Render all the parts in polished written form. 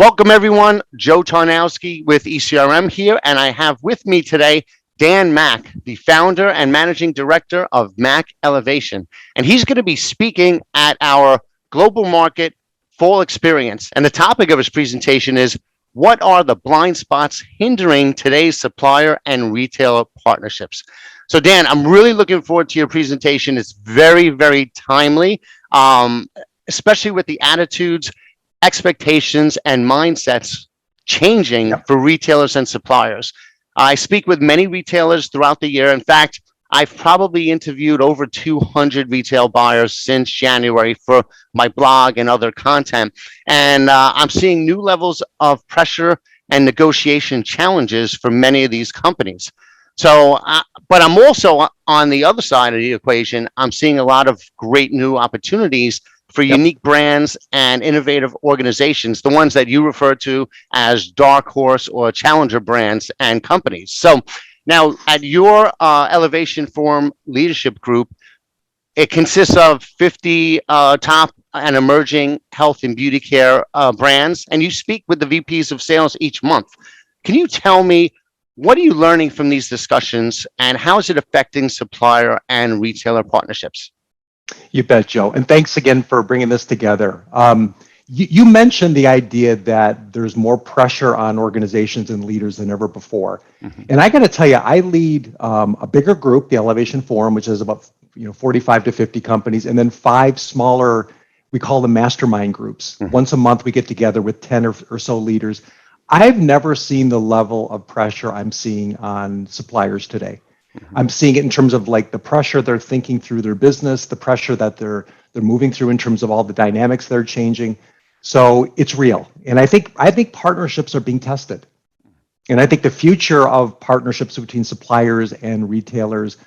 Welcome, everyone. Joe Tarnowski with ECRM here, and I have with me today Dan Mack, the founder and managing director of Mack Elevation. And he's going to be speaking at our global market fall experience. And the topic of his presentation is, what are the blind spots hindering today's supplier and retailer partnerships? So, Dan, I'm really looking forward to your presentation. It's very, very timely, especially with the attitudes, expectations, and mindsets changing for retailers and suppliers. I speak with many retailers throughout the year. In fact, I've probably interviewed over 200 retail buyers since January for my blog and other content. And I'm seeing new levels of pressure and negotiation challenges for many of these companies. So, but I'm also on the other side of the equation. I'm seeing a lot of great new opportunities for unique brands and innovative organizations, the ones that you refer to as dark horse or challenger brands and companies. So now at your Elevation Forum Leadership Group, it consists of 50 top and emerging health and beauty care brands, and you speak with the VPs of sales each month. Can you tell me, what are you learning from these discussions, and how is it affecting supplier and retailer partnerships? You bet, Joe. And thanks again for bringing this together. You mentioned the idea that there's more pressure on organizations and leaders than ever before. And I got to tell you, I lead a bigger group, the Elevation Forum, which is about 45 to 50 companies, and then 5 smaller, we call them mastermind groups. Once a month, we get together with 10 or so leaders. I've never seen the level of pressure I'm seeing on suppliers today. I'm seeing it in terms of like the pressure they're thinking through their business, the pressure that they're moving through in terms of all the dynamics they're changing. So it's real. And I think partnerships are being tested. And I think the future of partnerships between suppliers and retailers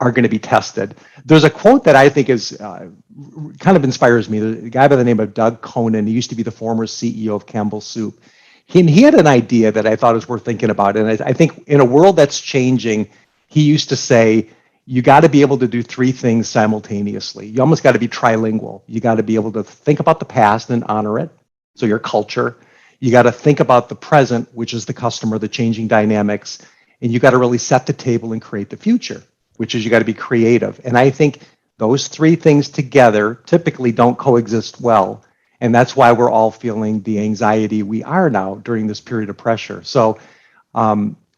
are going to be tested. There's a quote that I think is kind of inspires me. The guy by the name of Doug Conan, he used to be the former CEO of Campbell's Soup. He had an idea that I thought was worth thinking about. And I think in a world that's changing, he used to say, you got to be able to do 3 things simultaneously. You almost got to be trilingual. You got to be able to think about the past and honor it, so your culture. You got to think about the present, which is the customer, the changing dynamics. And you got to really set the table and create the future, which is you got to be creative. And I think those 3 things together typically don't coexist well. And that's why we're all feeling the anxiety we are now during this period of pressure. So,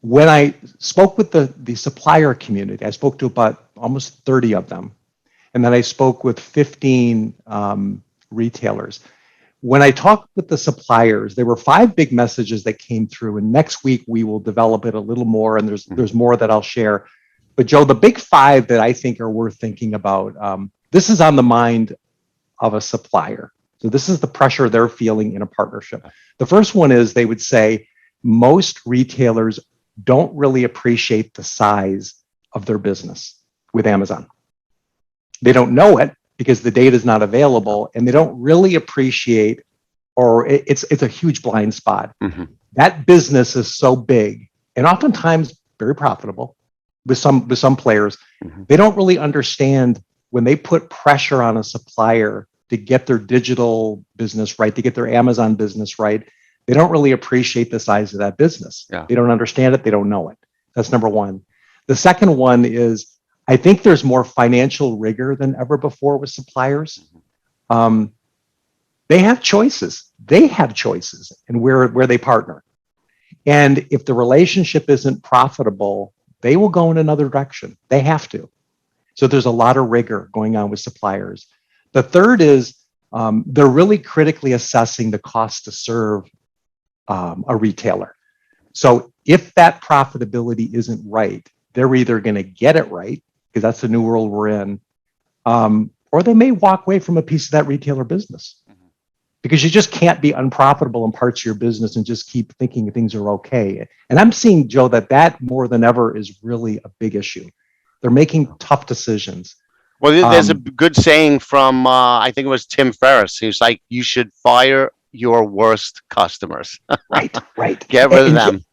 when I spoke with the supplier community, I spoke to about almost 30 of them. And then I spoke with 15 retailers. When I talked with the suppliers, there were 5 big messages that came through. And next week, we will develop it a little more. And there's more that I'll share. But Joe, the big 5 that I think are worth thinking about, this is on the mind of a supplier. So this is the pressure they're feeling in a partnership. The first one is they would say most retailers don't really appreciate the size of their business with Amazon. They don't know it because the data is not available, and they don't really appreciate, or it's a huge blind spot. That business is so big and oftentimes very profitable with some players. They don't really understand when they put pressure on a supplier to get their digital business right, to get their Amazon business right. They don't really appreciate the size of that business. They don't understand it. They don't know it. That's number one. The second one is, I think there's more financial rigor than ever before with suppliers. They have choices. They have choices in where they partner. And if the relationship isn't profitable, they will go in another direction. They have to. So there's a lot of rigor going on with suppliers. The third is they're really critically assessing the cost to serve a retailer. So if that profitability isn't right, they're either going to get it right, because that's the new world we're in, or they may walk away from a piece of that retailer business. Because you just can't be unprofitable in parts of your business and just keep thinking things are okay. And I'm seeing, Joe, that more than ever is really a big issue. They're making tough decisions. Well, there's a good saying from, I think it was Tim Ferriss. He was like, you should fire your worst customers. Right. Get rid of them.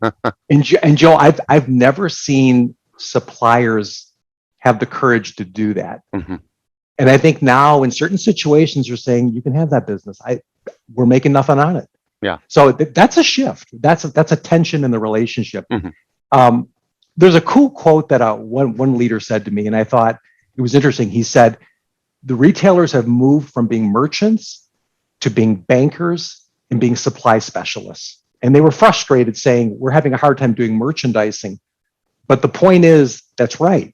and Joe, I've never seen suppliers have the courage to do that. And I think now in certain situations, you're saying you can have that business. We're making nothing on it. Yeah. So that's a shift. That's a tension in the relationship. Mm-hmm. There's a cool quote that one leader said to me, and I thought it was interesting. He said, the retailers have moved from being merchants to being bankers and being supply specialists. And they were frustrated saying, we're having a hard time doing merchandising. But the point is, that's right.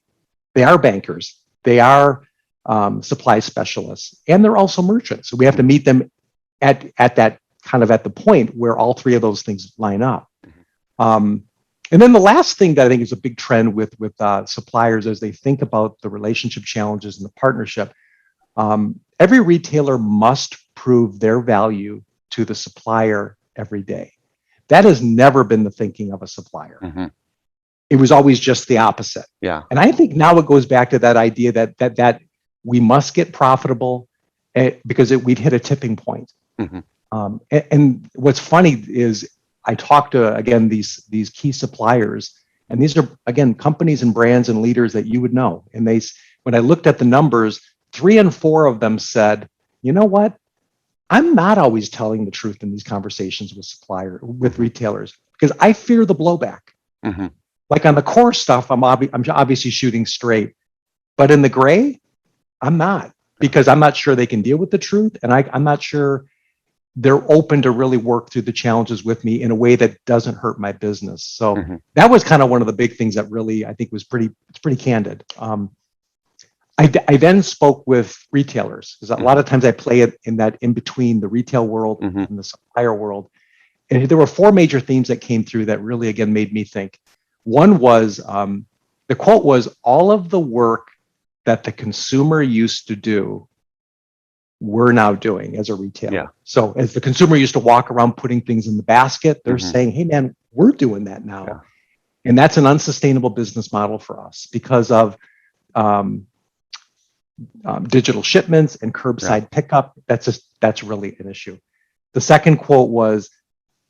They are bankers. They are supply specialists, and they're also merchants. So we have to meet them at that kind of at the point where all three of those things line up. And then the last thing that I think is a big trend with suppliers as they think about the relationship challenges and the partnership, every retailer must prove their value to the supplier every day. That has never been the thinking of a supplier. Mm-hmm. It was always just the opposite. Yeah. And I think now it goes back to that idea that we must get profitable because we've hit a tipping point. Mm-hmm. And what's funny is I talk to, again, these key suppliers, and these are, again, companies and brands and leaders that you would know. And when I looked at the numbers, 3 and 4 of them said, you know what? I'm not always telling the truth in these conversations with retailers, because I fear the blowback. Mm-hmm. Like on the core stuff, I'm obviously shooting straight, but in the gray, I'm not, because I'm not sure they can deal with the truth, and I'm not sure they're open to really work through the challenges with me in a way that doesn't hurt my business. So that was kind of one of the big things that really I think was pretty candid. I then spoke with retailers, because a lot of times I play it in between the retail world and the supplier world. And there were 4 major themes that came through that really, again, made me think. One was, the quote was, all of the work that the consumer used to do, we're now doing as a retailer. Yeah. So as the consumer used to walk around putting things in the basket, they're saying, hey man, we're doing that now. Yeah. And that's an unsustainable business model for us because of digital shipments and curbside pickup. That's really an issue. The second quote was,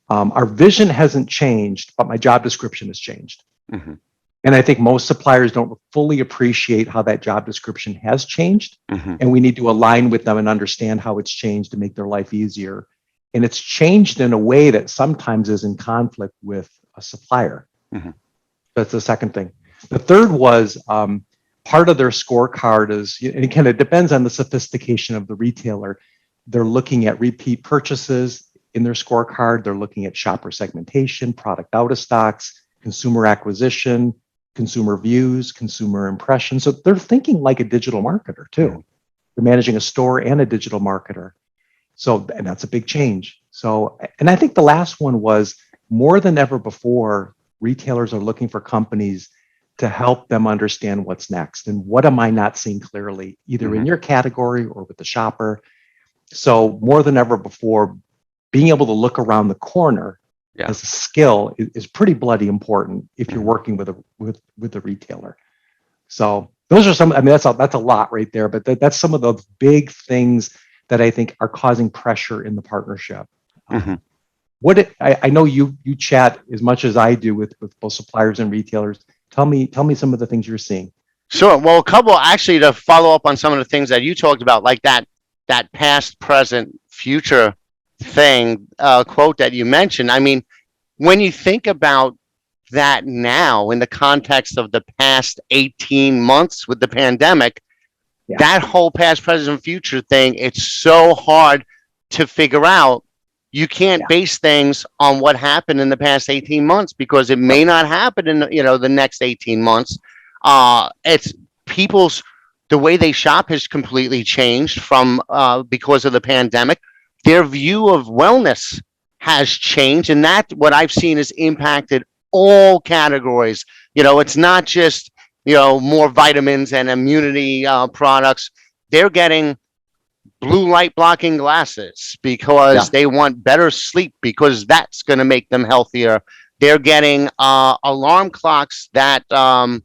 our vision hasn't changed, but my job description has changed. Mm-hmm. And I think most suppliers don't fully appreciate how that job description has changed. Mm-hmm. And we need to align with them and understand how it's changed to make their life easier. And it's changed in a way that sometimes is in conflict with a supplier. Mm-hmm. That's the second thing. The third was, part of their scorecard is, and it kind of depends on the sophistication of the retailer. They're looking at repeat purchases in their scorecard. They're looking at shopper segmentation, product out of stocks, consumer acquisition, consumer views, consumer impressions. So they're thinking like a digital marketer too. They're managing a store and a digital marketer. So, and that's a big change. So, and I think the last one was, more than ever before, retailers are looking for companies to help them understand what's next and what am I not seeing clearly, either in your category or with the shopper. So more than ever before, being able to look around the corner as a skill is pretty bloody important if you're working with a retailer. So those are some. I mean, that's a lot right there, but that's some of the big things that I think are causing pressure in the partnership. I know you chat as much as I do with both suppliers and retailers. Tell me some of the things you're seeing. Sure. Well, a couple actually to follow up on some of the things that you talked about, like that past, present, future thing quote that you mentioned. I mean, when you think about that now in the context of the past 18 months with the pandemic, that whole past, present, future thing, it's so hard to figure out. You can't base things on what happened in the past 18 months because it may not happen in the next 18 months. It's the way they shop has completely changed from because of the pandemic. Their view of wellness has changed, and that what I've seen has impacted all categories. It's not just more vitamins and immunity products. They're getting blue light blocking glasses because they want better sleep because that's going to make them healthier. They're getting alarm clocks that have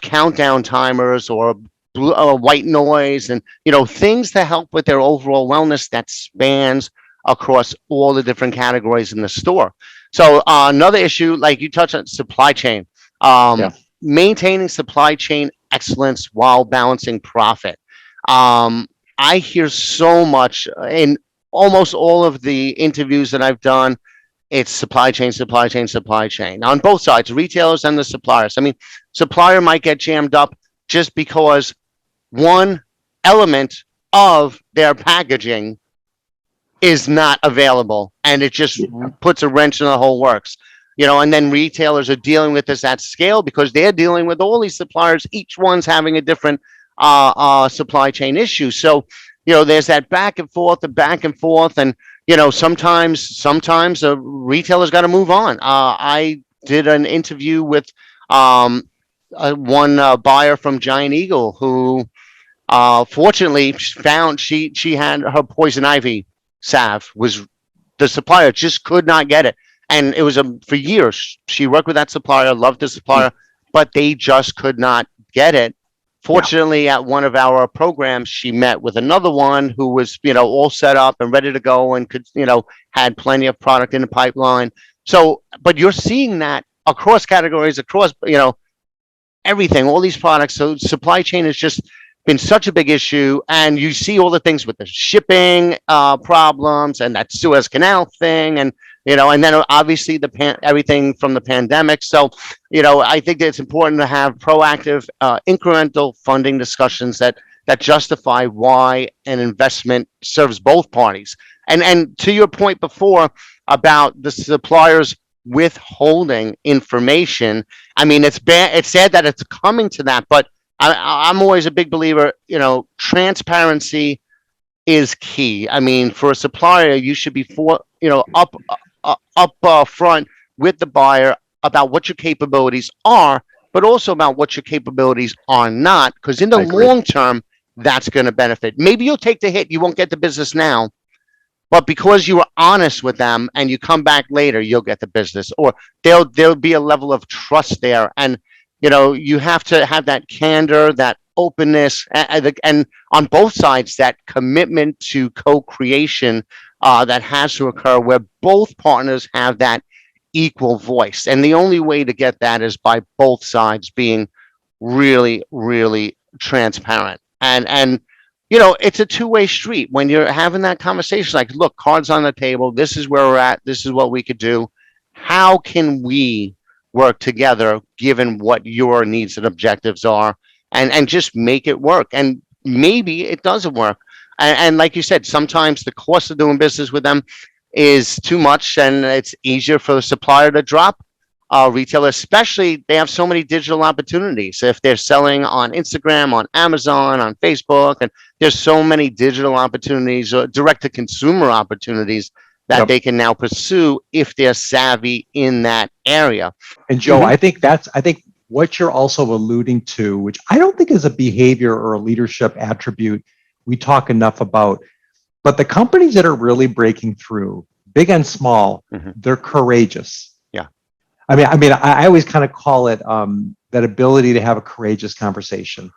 countdown timers or white noise and things to help with their overall wellness that spans across all the different categories in the store. So another issue, like you touched on, supply chain, maintaining supply chain excellence while balancing profit. I hear so much, and almost all of the interviews that I've done, it's supply chain, supply chain, supply chain on both sides, retailers and the suppliers. I mean, supplier might get jammed up just because one element of their packaging is not available, and it just puts a wrench in the whole works. And then retailers are dealing with this at scale because they're dealing with all these suppliers, each one's having a different supply chain issue. So there's that back and forth, and sometimes a retailer's got to move on. I did an interview with one buyer from Giant Eagle who fortunately found she had her poison ivy salve. Was the supplier just could not get it, and it was for years she worked with that supplier, loved the supplier, but they just could not get it. Fortunately, at one of our programs, she met with another one who was all set up and ready to go and could had plenty of product in the pipeline. So, but you're seeing that across categories, across everything, all these products. So supply chain has just been such a big issue, and you see all the things with the shipping problems and that Suez Canal thing, and and then obviously everything from the pandemic. So I think that it's important to have proactive, incremental funding discussions that justify why an investment serves both parties. And to your point before about the suppliers withholding information, I mean, it's bad. It's sad that it's coming to that, but I'm always a big believer. Transparency is key. I mean, for a supplier, you should be up front with the buyer about what your capabilities are, but also about what your capabilities are not. Because in the long term, that's going to benefit. Maybe you'll take the hit. You won't get the business now, but because you were honest with them and you come back later, you'll get the business, or there'll be a level of trust there. And you have to have that candor, that openness, and on both sides, that commitment to co-creation that has to occur where both partners have that equal voice. And the only way to get that is by both sides being really, really transparent. And it's a two-way street. When you're having that conversation, like, look, cards on the table, this is where we're at, this is what we could do. How can we work together given what your needs and objectives are, and just make it work? And maybe it doesn't work. And like you said, sometimes the cost of doing business with them is too much, and it's easier for the supplier to drop retailer, especially they have so many digital opportunities. If they're selling on Instagram, on Amazon, on Facebook, and there's so many digital opportunities, direct to consumer opportunities that they can now pursue if they're savvy in that area. And Joe, I think what you're also alluding to, which I don't think is a behavior or a leadership attribute we talk enough about, but the companies that are really breaking through, big and small, they're courageous. Yeah. I mean, I always kind of call it that ability to have a courageous conversation,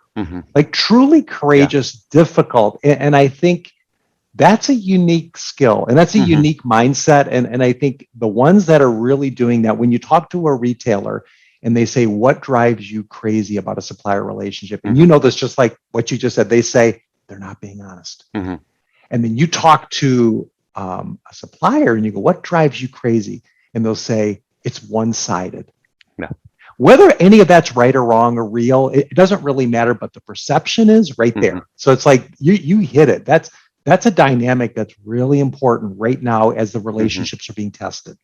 like truly courageous, difficult. And I think that's a unique skill, and that's a unique mindset. And I think the ones that are really doing that, when you talk to a retailer and they say, what drives you crazy about a supplier relationship? And you know this, just like what you just said, they say, they're not being honest. And then you talk to a supplier and you go, what drives you crazy? And they'll say, it's one-sided. Yeah. Whether any of that's right or wrong or real, it doesn't really matter, but the perception is right there. So it's like, you hit it. That's a dynamic that's really important right now as the relationships are being tested.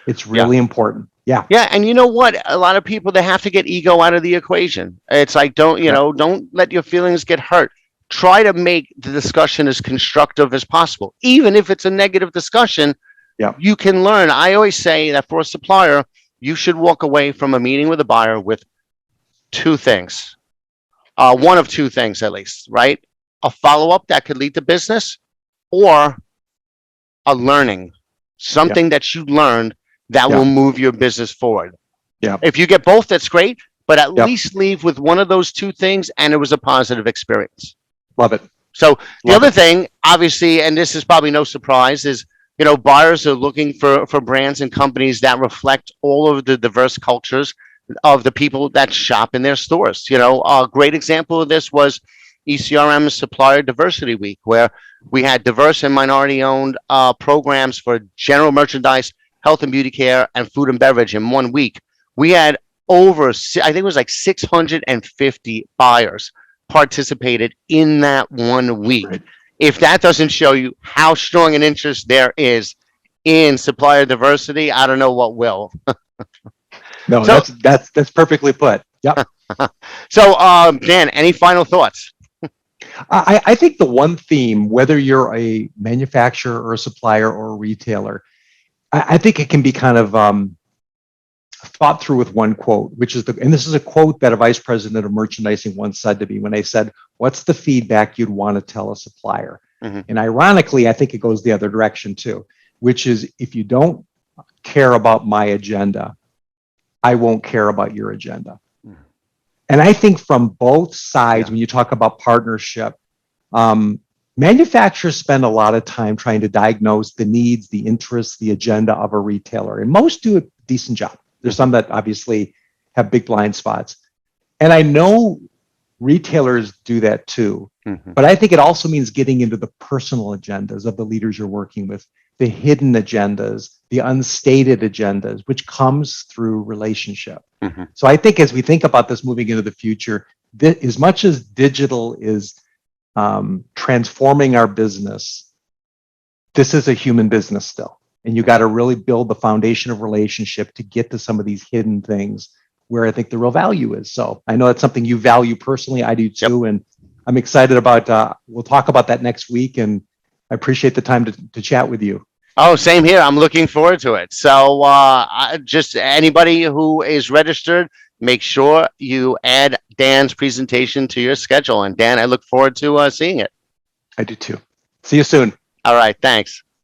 It's really important. Yeah. Yeah. And you know what? A lot of people, they have to get ego out of the equation. It's like, don't let your feelings get hurt. Try to make the discussion as constructive as possible. Even if it's a negative discussion, you can learn. I always say that for a supplier, you should walk away from a meeting with a buyer with two things. One of two things, at least, right? A follow-up that could lead to business, or a learning, something that you learned that will move your business forward. If you get both, that's great, but at least leave with one of those two things, and it was a positive experience. Love it. So the other thing, obviously, and this is probably no surprise, is buyers are looking for brands and companies that reflect all of the diverse cultures of the people that shop in their stores. A great example of this was ECRM's Supplier Diversity Week, where We had diverse and minority owned programs for general merchandise, health and beauty care, and food and beverage in 1 week. We had I think it was like 650 buyers participated in that 1 week. Right. If that doesn't show you how strong an interest there is in supplier diversity, I don't know what will. No, So, that's perfectly put. Yep. so Dan, any final thoughts? I think the one theme, whether you're a manufacturer or a supplier or a retailer, I think it can be kind of thought through with one quote, which is and this is a quote that a vice president of merchandising once said to me when I said, "What's the feedback you'd want to tell a supplier?" Mm-hmm. And ironically, I think it goes the other direction too, which is if you don't care about my agenda, I won't care about your agenda. Mm-hmm. And I think from both sides, when you talk about partnership, manufacturers spend a lot of time trying to diagnose the needs, the interests, the agenda of a retailer, and most do a decent job. There's some that obviously have big blind spots. And I know retailers do that too. Mm-hmm. But I think it also means getting into the personal agendas of the leaders you're working with, the hidden agendas, the unstated agendas, which comes through relationship. Mm-hmm. So I think as we think about this moving into the future, as much as digital is transforming our business, this is a human business still. And you got to really build the foundation of relationship to get to some of these hidden things where I think the real value is. So I know that's something you value personally. I do too. Yep. And I'm excited about, we'll talk about that next week. And I appreciate the time to chat with you. Oh, same here. I'm looking forward to it. So just anybody who is registered, make sure you add Dan's presentation to your schedule. And Dan, I look forward to seeing it. I do too. See you soon. All right. Thanks.